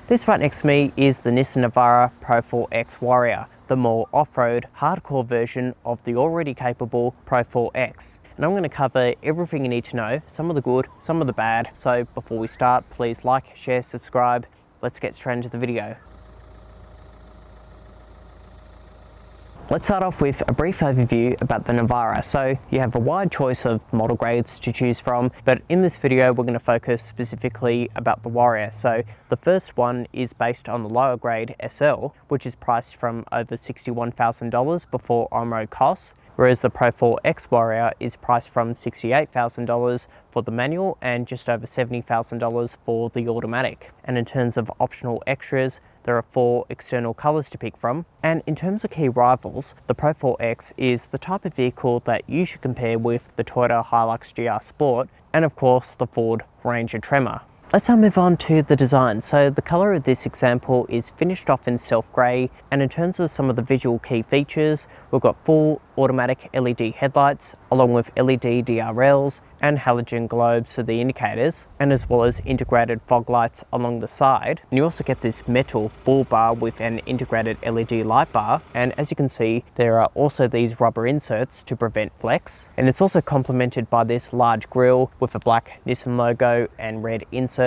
This right next to me is the Nissan Navara Pro-4X Warrior, the more off-road, hardcore version of the already capable Pro-4X. And I'm going to cover everything you need to know, some of the good, some of the bad. So before we start, please like, share, subscribe. Let's get straight into the video. Let's start off with a brief overview about the Navara. So you have a wide choice of model grades to choose from, but in this video we're going to focus specifically about the Warrior. So the first one is based on the lower grade SL, which is priced from over $61,000 before on-road costs, whereas the Pro-4X Warrior is priced from $68,000 for the manual and just over $70,000 for the automatic. And in terms of optional extras, there are 4 external colours to pick from. And in terms of key rivals, the Pro-4X is the type of vehicle that you should compare with the Toyota HiLuux GR Sport and of course the Ford Ranger Tremor. Let's now move on to the design. So the colour of this example is finished off in self grey, and in terms of some of the visual key features, we've got full automatic LED headlights along with LED DRLs and halogen globes for the indicators, and as well as integrated fog lights along the side. And you also get this metal bull bar with an integrated LED light bar, and as you can see there are also these rubber inserts to prevent flex, and it's also complemented by this large grille with a black Nissan logo and red inserts.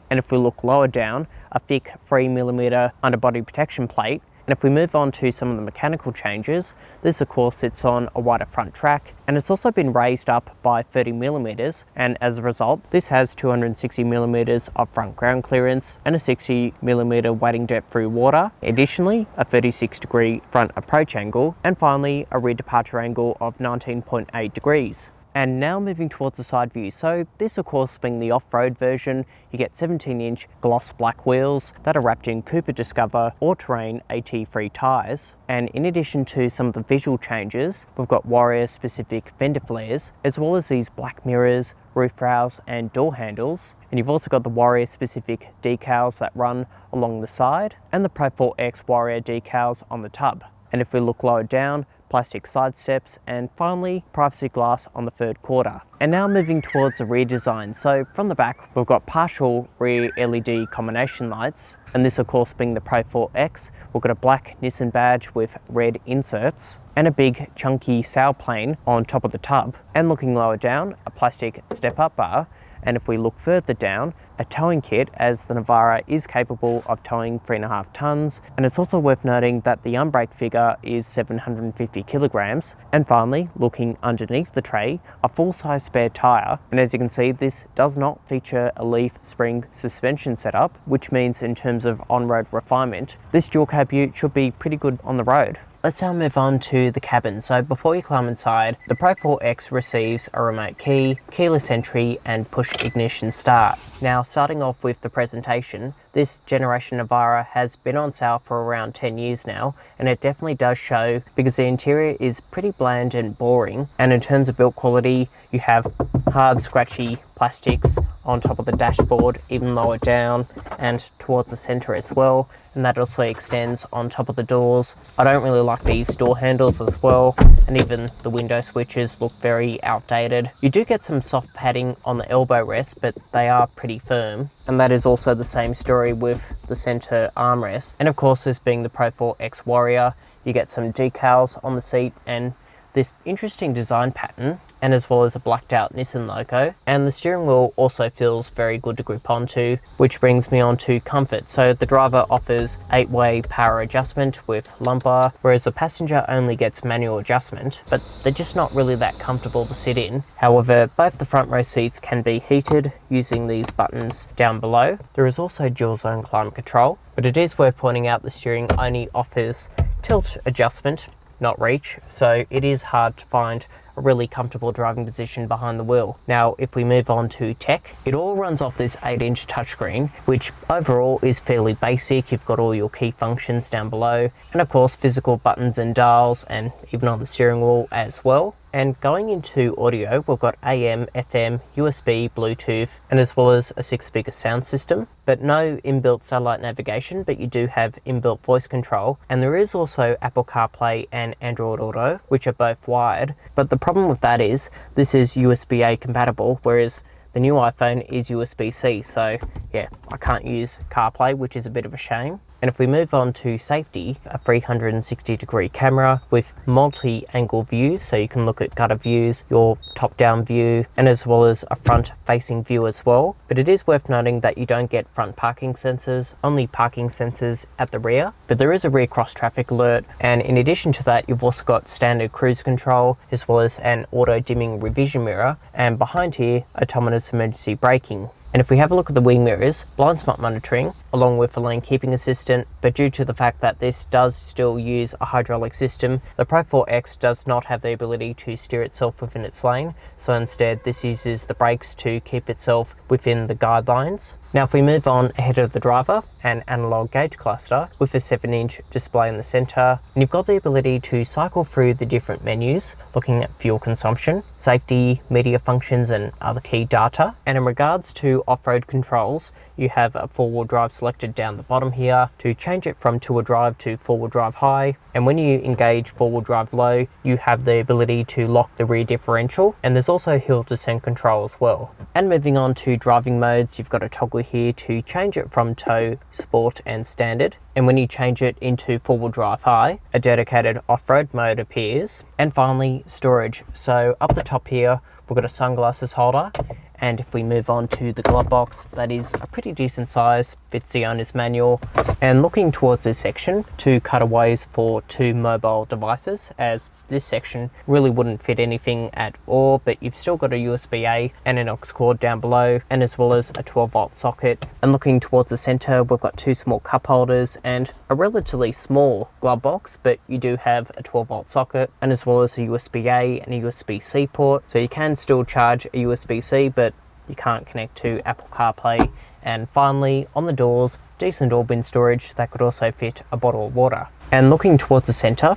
And if we look lower down, a thick 3mm underbody protection plate. And if we move on to some of the mechanical changes, this of course sits on a wider front track, and it's also been raised up by 30mm, and as a result this has 260mm of front ground clearance and a 60mm wading depth through water, additionally a 36-degree front approach angle, and finally a rear departure angle of 19.8 degrees. And now moving towards the side view. So this of course being the off-road version, you get 17-inch gloss black wheels that are wrapped in Cooper Discover all-terrain AT3 tyres. And in addition to some of the visual changes, we've got Warrior specific fender flares, as well as these black mirrors, roof rails and door handles. And you've also got the Warrior specific decals that run along the side, and the Pro-4X Warrior decals on the tub. And if we look lower down, plastic side steps, and finally privacy glass on the third quarter. And now moving towards the rear design. So from the back we've got partial rear LED combination lights, and this of course being the Pro-4X, we've got a black Nissan badge with red inserts and a big chunky sail plane on top of the tub. And looking lower down, a plastic step up bar. And if we look further down, a towing kit, as the Navara is capable of towing 3.5 tonnes, and it's also worth noting that the unbrake figure is 750 kilograms. And finally, looking underneath the tray, a full-size spare tyre, and as you can see this does not feature a leaf spring suspension setup, which means in terms of on-road refinement, this dual cab ute should be pretty good on the road. Let's now move on to the cabin. So before you climb inside, the Pro-4X receives a remote key, keyless entry and push ignition start. Now starting off with the presentation, this generation Navara has been on sale for around 10 years now, and it definitely does show because the interior is pretty bland and boring. And in terms of build quality, you have hard scratchy plastics on top of the dashboard, even lower down and towards the center as well, and that also extends on top of the doors. I don't really like these door handles as well, and even the window switches look very outdated. You do get some soft padding on the elbow rest, but they are pretty firm, and that is also the same story with the center armrest. And of course, this being the Pro-4X Warrior, you get some decals on the seat and this interesting design pattern, and as well as a blacked out Nissan logo. And the steering wheel also feels very good to grip onto, which brings me on to comfort. So the driver offers 8-way power adjustment with lumbar, whereas the passenger only gets manual adjustment, but they're just not really that comfortable to sit in. However, both the front row seats can be heated using these buttons down below. There is also dual zone climate control, but it is worth pointing out the steering only offers tilt adjustment, not reach, so it is hard to find a really comfortable driving position behind the wheel. Now, if we move on to tech, it all runs off this 8-inch touchscreen, which overall is fairly basic. You've got all your key functions down below, and of course physical buttons and dials, and even on the steering wheel as well. And going into audio, we've got AM, FM, USB, Bluetooth, and as well as a 6-speaker sound system, but no inbuilt satellite navigation, but you do have inbuilt voice control. And there is also Apple CarPlay and Android Auto, which are both wired. But the problem with that is this is USB-A compatible, whereas the new iPhone is USB-C, so yeah, I can't use CarPlay, which is a bit of a shame. And if we move on to safety, a 360-degree camera with multi-angle views, so you can look at gutter views, your top-down view, and as well as a front-facing view as well. But it is worth noting that you don't get front parking sensors, only parking sensors at the rear. But there is a rear cross-traffic alert, and in addition to that, you've also got standard cruise control, as well as an auto-dimming revision mirror, and behind here, autonomous emergency braking. And if we have a look at the wing mirrors, blind spot monitoring, along with a lane keeping assistant, but due to the fact that this does still use a hydraulic system, the Pro-4X does not have the ability to steer itself within its lane, so instead this uses the brakes to keep itself within the guidelines. Now if we move on ahead of the driver, an analog gauge cluster with a 7-inch display in the center, and you've got the ability to cycle through the different menus, looking at fuel consumption, safety, media functions and other key data. And in regards to off-road controls, you have a 4-wheel drive selected down the bottom here to change it from 2-wheel drive to 4-wheel drive high. And when you engage 4-wheel drive low, you have the ability to lock the rear differential, and there's also hill descent control as well. And moving on to driving modes, you've got a toggle here to change it from tow, sport and standard. And when you change it into 4-wheel drive high, a dedicated off-road mode appears. And finally, storage. So up the top here, we've got a sunglasses holder. And if we move on to the glove box, that is a pretty decent size, fits the owner's manual. And looking towards this section, 2 cutaways for 2 mobile devices, as this section really wouldn't fit anything at all, but you've still got a USB-A and an aux cord down below, and as well as a 12-volt socket. And looking towards the center, we've got 2 small cup holders and a relatively small glove box, but you do have a 12-volt socket, and as well as a USB-A and a USB-C port. So you can still charge a USB-C, but you can't connect to Apple CarPlay. And finally, on the doors, decent door bin storage that could also fit a bottle of water. And looking towards the center,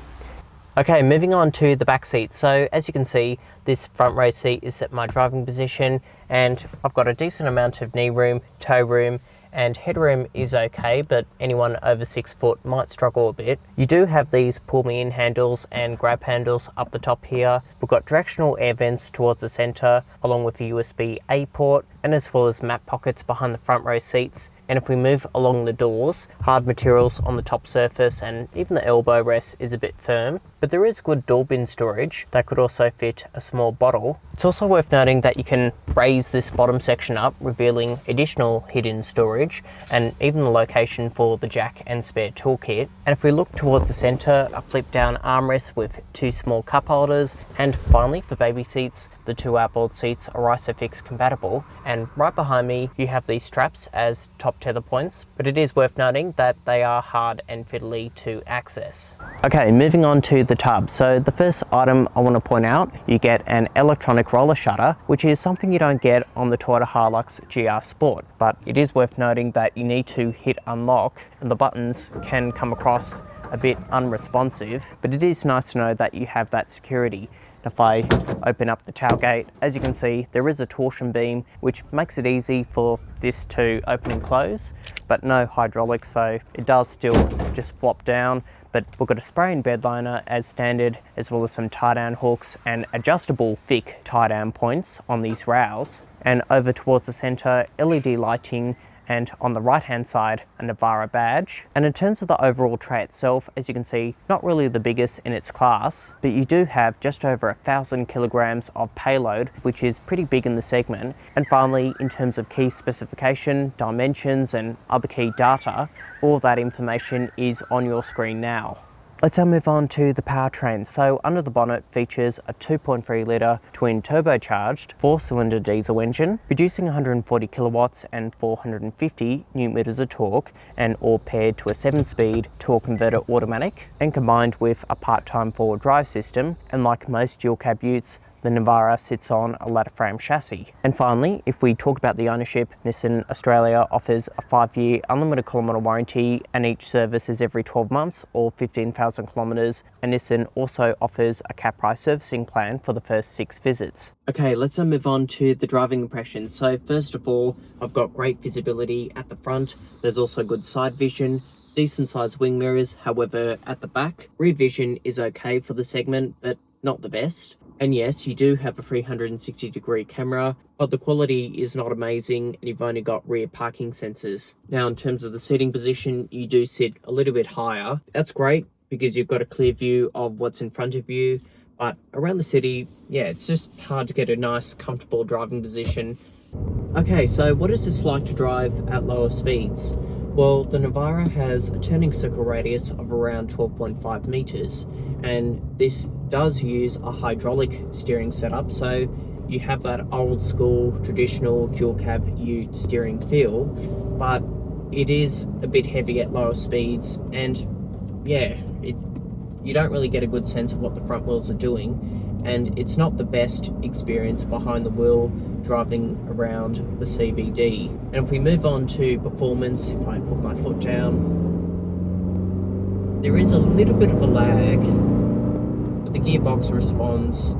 okay, moving on to the back seat. So as you can see, this front row seat is at my driving position, and I've got a decent amount of knee room, toe room, and headroom is okay, but anyone over 6 foot might struggle a bit. You do have these pull me in handles and grab handles up the top here. We've got directional air vents towards the center, along with a USB-A port, and as well as map pockets behind the front row seats. And if we move along the doors, hard materials on the top surface, and even the elbow rest is a bit firm, but there is good door bin storage that could also fit a small bottle. It's also worth noting that you can raise this bottom section up, revealing additional hidden storage and even the location for the jack and spare toolkit. And if we look towards the center, a flip down armrest with 2 small cup holders, and finally for baby seats, the 2 outboard seats are ISOFIX compatible. And right behind me, you have these straps as top tether points, but it is worth noting that they are hard and fiddly to access. Okay, moving on to the tub. So the first item I want to point out, you get an electronic roller shutter, which is something you don't get on the Toyota HiLuux GR Sport, but it is worth noting that you need to hit unlock, and the buttons can come across a bit unresponsive, but it is nice to know that you have that security. If I open up the tailgate, as you can see, there is a torsion beam, which makes it easy for this to open and close, but no hydraulics, so it does still just flop down. But we've got a spray and bed liner as standard, as well as some tie-down hooks and adjustable thick tie-down points on these rails. And over towards the center, LED lighting, and on the right hand side, a Navara badge. And in terms of the overall tray itself, as you can see, not really the biggest in its class, but you do have just over 1,000 kilograms of payload, which is pretty big in the segment. And finally, in terms of key specification, dimensions and other key data, all that information is on your screen now. Let's now move on to the powertrain. So under the bonnet features a 2.3 litre twin turbocharged 4-cylinder diesel engine, producing 140 kilowatts and 450 newton meters of torque, and all paired to a 7-speed torque converter automatic, and combined with a part-time forward drive system. And like most dual cab utes, the Navara sits on a ladder frame chassis. And finally, if we talk about the ownership, Nissan Australia offers a 5-year unlimited kilometre warranty, and each service is every 12 months or 15,000 kilometres. And Nissan also offers a cap price servicing plan for the first 6 visits. Okay, let's now move on to the driving impressions. So first of all, I've got great visibility at the front. There's also good side vision, decent sized wing mirrors. However, at the back, rear vision is okay for the segment, but not the best. And yes, you do have a 360-degree camera, but the quality is not amazing and you've only got rear parking sensors. Now, in terms of the seating position, you do sit a little bit higher. That's great because you've got a clear view of what's in front of you, but around the city, yeah, it's just hard to get a nice, comfortable driving position. Okay, so what is this like to drive at lower speeds? Well, the Navara has a turning circle radius of around 12.5 meters, and this does use a hydraulic steering setup, so you have that old school traditional dual cab ute steering feel, but it is a bit heavy at lower speeds, and yeah, you don't really get a good sense of what the front wheels are doing, and it's not the best experience behind the wheel driving around the CBD. And if we move on to performance, if I put my foot down, there is a little bit of a lag, but the gearbox responds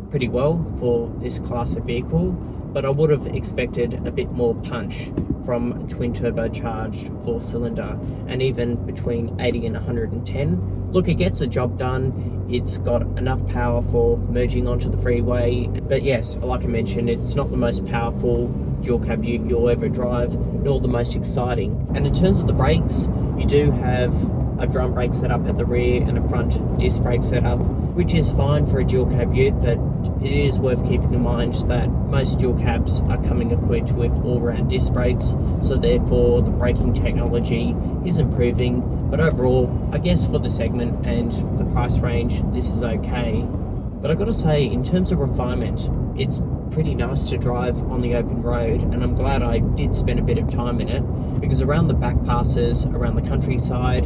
pretty well for this class of vehicle, but I would have expected a bit more punch from a twin turbocharged 4-cylinder, and even between 80 and 110. Look, it gets the job done. It's got enough power for merging onto the freeway, but yes, like I mentioned, it's not the most powerful dual cab ute you'll ever drive, nor the most exciting. And in terms of the brakes, you do have a drum brake setup at the rear and a front disc brake setup, which is fine for a dual cab ute, but it is worth keeping in mind that most dual cabs are coming equipped with all-round disc brakes, so therefore the braking technology is improving. But overall, I guess for the segment and the price range, this is okay. But I've got to say, in terms of refinement, it's pretty nice to drive on the open road, and I'm glad I did spend a bit of time in it, because around the back passes, around the countryside,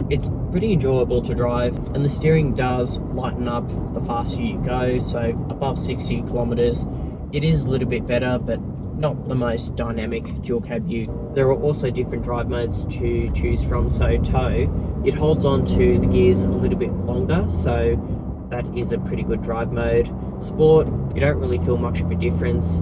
it's pretty enjoyable to drive, and the steering does lighten up the faster you go, so above 60 kilometers, it is a little bit better, but not the most dynamic dual cab ute. There are also different drive modes to choose from, so tow, it holds on to the gears a little bit longer, so that is a pretty good drive mode. Sport, you don't really feel much of a difference,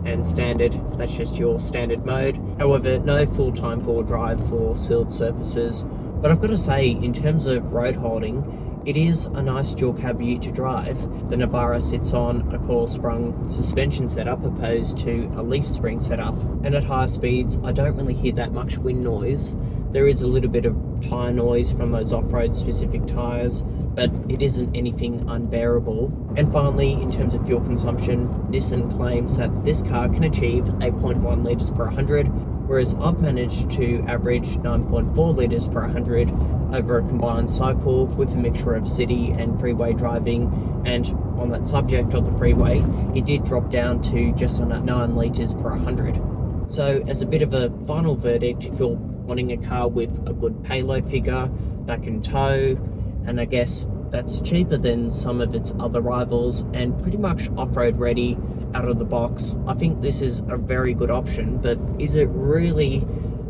and standard, that's just your standard mode. However, no full-time four-wheel drive for sealed surfaces. But I've got to say, in terms of road holding, it is a nice dual cab ute to drive. The Navara sits on a coil sprung suspension setup opposed to a leaf spring setup, and at higher speeds I don't really hear that much wind noise. There is a little bit of tyre noise from those off-road specific tyres, but it isn't anything unbearable. And finally, in terms of fuel consumption, Nissan claims that this car can achieve 8.1 litres per 100, whereas I've managed to average 9.4 litres per 100 over a combined cycle with a mixture of city and freeway driving. And on that subject of the freeway, it did drop down to just under 9 litres per 100. So as a bit of a final verdict, if you're wanting a car with a good payload figure that can tow, and I guess that's cheaper than some of its other rivals, and pretty much off-road ready out of the box, I think this is a very good option. But is it really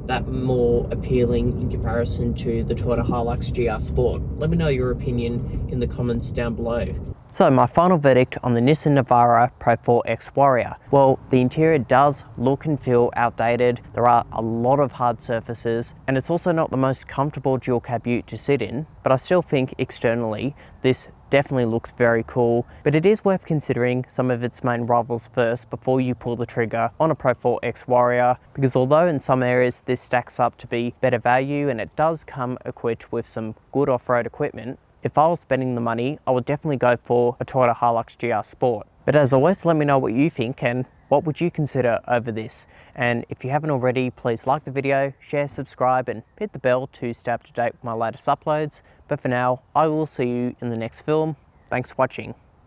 that more appealing in comparison to the Toyota HiLuux GR Sport? Let me know your opinion in the comments down below. So my final verdict on the Nissan Navara Pro-4X Warrior. Well, the interior does look and feel outdated. There are a lot of hard surfaces, and it's also not the most comfortable dual cab ute to sit in, but I still think externally this definitely looks very cool. But it is worth considering some of its main rivals first before you pull the trigger on a Pro-4X Warrior, because although in some areas this stacks up to be better value and it does come equipped with some good off-road equipment, if I was spending the money, I would definitely go for a Toyota HiLuux GR Sport. But as always, let me know what you think and what would you consider over this. And if you haven't already, please like the video, share, subscribe, and hit the bell to stay up to date with my latest uploads. But for now, I will see you in the next film. Thanks for watching.